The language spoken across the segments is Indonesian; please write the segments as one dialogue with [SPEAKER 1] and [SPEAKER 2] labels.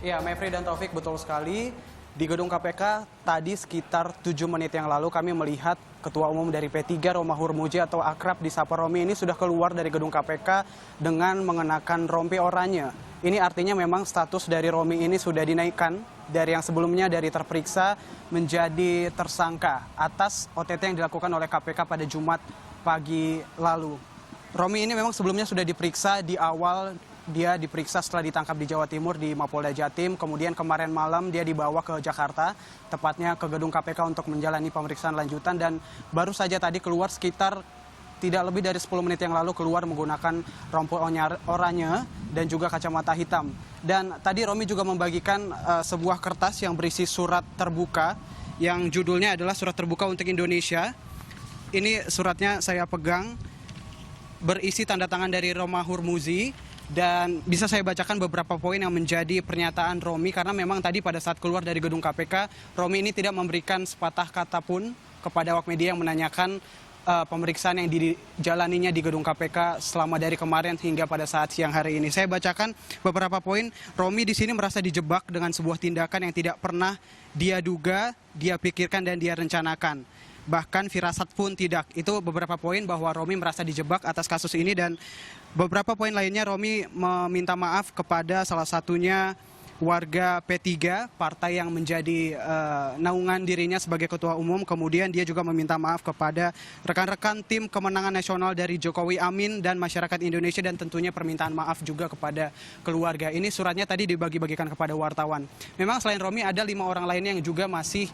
[SPEAKER 1] Ya, Mevri dan Taufik, betul sekali. Di gedung KPK tadi sekitar 7 menit yang lalu kami melihat Ketua Umum dari P3 Romahur Muzi atau akrab disapa Romi ini sudah keluar dari gedung KPK dengan mengenakan rompi oranye. Ini artinya memang status dari Romi ini sudah dinaikkan dari yang sebelumnya dari terperiksa menjadi tersangka atas OTT yang dilakukan oleh KPK pada Jumat pagi lalu. Romi ini memang sebelumnya sudah diperiksa di awal. Dia diperiksa setelah ditangkap di Jawa Timur di Mapolda Jatim. Kemudian kemarin malam dia dibawa ke Jakarta, tepatnya ke gedung KPK untuk menjalani pemeriksaan lanjutan. Dan baru saja tadi keluar sekitar tidak lebih dari 10 menit yang lalu keluar menggunakan rompi oranye dan juga kacamata hitam. Dan tadi Romi juga membagikan sebuah kertas yang berisi surat terbuka yang judulnya adalah Surat Terbuka untuk Indonesia. Ini suratnya saya pegang, berisi tanda tangan dari Romahur Muzi. Dan bisa saya bacakan beberapa poin yang menjadi pernyataan Romi karena memang tadi pada saat keluar dari gedung KPK, Romi ini tidak memberikan sepatah kata pun kepada awak media yang menanyakan pemeriksaan yang dijalaninya di gedung KPK selama dari kemarin hingga pada saat siang hari ini. Saya bacakan beberapa poin. Romi di sini merasa dijebak dengan sebuah tindakan yang tidak pernah dia duga, dia pikirkan dan dia rencanakan. Bahkan firasat pun tidak. Itu beberapa poin bahwa Romi merasa dijebak atas kasus ini, dan beberapa poin lainnya Romi meminta maaf kepada salah satunya warga P3, partai yang menjadi naungan dirinya sebagai ketua umum. Kemudian dia juga meminta maaf kepada rekan-rekan tim kemenangan nasional dari Jokowi Amin dan masyarakat Indonesia, dan tentunya permintaan maaf juga kepada keluarga. Ini suratnya tadi dibagi-bagikan kepada wartawan. Memang selain Romi ada 5 orang lainnya yang juga masih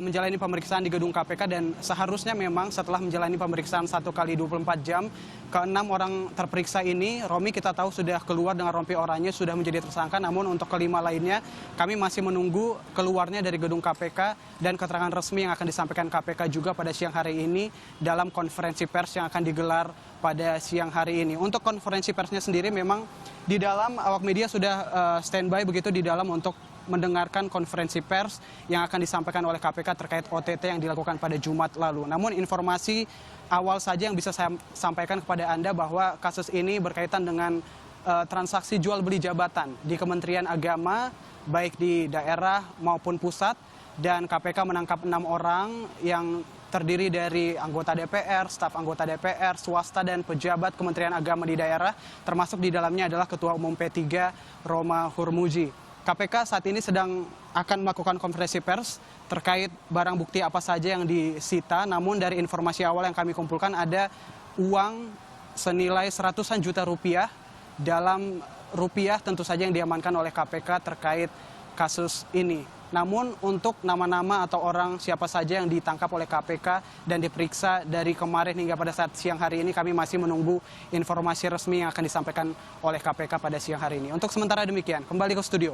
[SPEAKER 1] menjalani pemeriksaan di gedung KPK, dan seharusnya memang setelah menjalani pemeriksaan 1 kali 24 jam, ke-6 orang terperiksa ini, Romi kita tahu sudah keluar dengan rompi oranye, sudah menjadi tersangka. Namun untuk kelima lainnya kami masih menunggu keluarnya dari gedung KPK dan keterangan resmi yang akan disampaikan KPK juga pada siang hari ini dalam konferensi pers yang akan digelar pada siang hari ini. Untuk konferensi persnya sendiri memang di dalam awak media sudah standby begitu di dalam untuk mendengarkan konferensi pers yang akan disampaikan oleh KPK terkait OTT yang dilakukan pada Jumat lalu. Namun informasi awal saja yang bisa saya sampaikan kepada Anda bahwa kasus ini berkaitan dengan transaksi jual beli jabatan di Kementerian Agama baik di daerah maupun pusat, dan KPK menangkap 6 orang yang terdiri dari anggota DPR, staf anggota DPR, swasta dan pejabat Kementerian Agama di daerah, termasuk di dalamnya adalah Ketua Umum P3 Romahur Muzi. KPK saat ini sedang akan melakukan konferensi pers terkait barang bukti apa saja yang disita. Namun dari informasi awal yang kami kumpulkan ada uang senilai seratusan juta rupiah, dalam rupiah tentu saja yang diamankan oleh KPK terkait kasus ini. Namun untuk nama-nama atau orang siapa saja yang ditangkap oleh KPK dan diperiksa dari kemarin hingga pada saat siang hari ini, kami masih menunggu informasi resmi yang akan disampaikan oleh KPK pada siang hari ini. Untuk sementara demikian, kembali ke studio.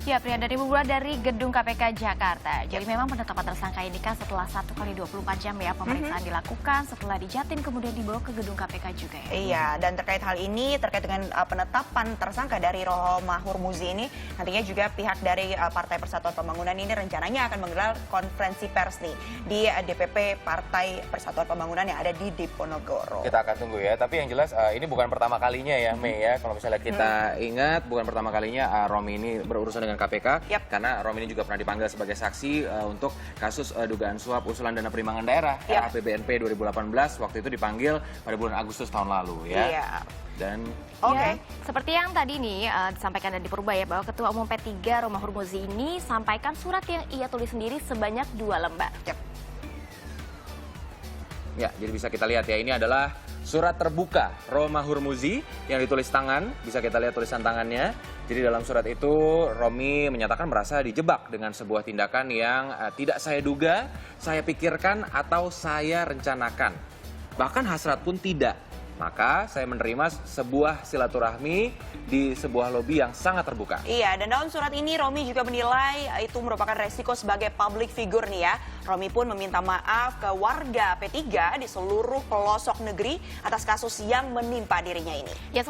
[SPEAKER 2] Ya, Pria, dari gedung KPK Jakarta. Jadi memang penetapan tersangka ini kan setelah 1 kali 24 jam ya pemeriksaan dilakukan, setelah di Jatim kemudian dibawa ke gedung KPK juga ya.
[SPEAKER 3] Iya, dan terkait hal ini, terkait dengan penetapan tersangka dari Romahur Muzi ini, nantinya juga pihak dari Partai Persatuan Pembangunan ini rencananya akan menggelar konferensi pers nih di DPP Partai Persatuan Pembangunan yang ada di Diponegoro.
[SPEAKER 4] Kita akan tunggu ya, tapi yang jelas ini bukan pertama kalinya ya, Mei ya. Kalau misalnya kita ingat, bukan pertama kalinya Romi ini berurusan dengan KPK, karena Romi ini juga pernah dipanggil sebagai saksi untuk kasus dugaan suap usulan dana perimbangan daerah RAPBNP 2018. Waktu itu dipanggil pada bulan Agustus tahun lalu ya. Dan
[SPEAKER 2] seperti yang tadi nih disampaikan dari Purba ya, bahwa Ketua Umum P3 Romahur Muzi ini sampaikan surat yang ia tulis sendiri sebanyak 2 lembar.
[SPEAKER 4] Ya, jadi bisa kita lihat ya, ini adalah surat terbuka Romahur Muzi yang ditulis tangan, bisa kita lihat tulisan tangannya. Jadi dalam surat itu Romi menyatakan merasa dijebak dengan sebuah tindakan yang tidak saya duga, saya pikirkan atau saya rencanakan. Bahkan hasrat pun tidak. Maka saya menerima sebuah silaturahmi di sebuah lobi yang sangat terbuka.
[SPEAKER 3] Iya, dan dalam surat ini Romi juga menilai itu merupakan resiko sebagai public figure nih ya. Romi pun meminta maaf ke warga P3 di seluruh pelosok negeri atas kasus yang menimpa dirinya ini.
[SPEAKER 2] Ya,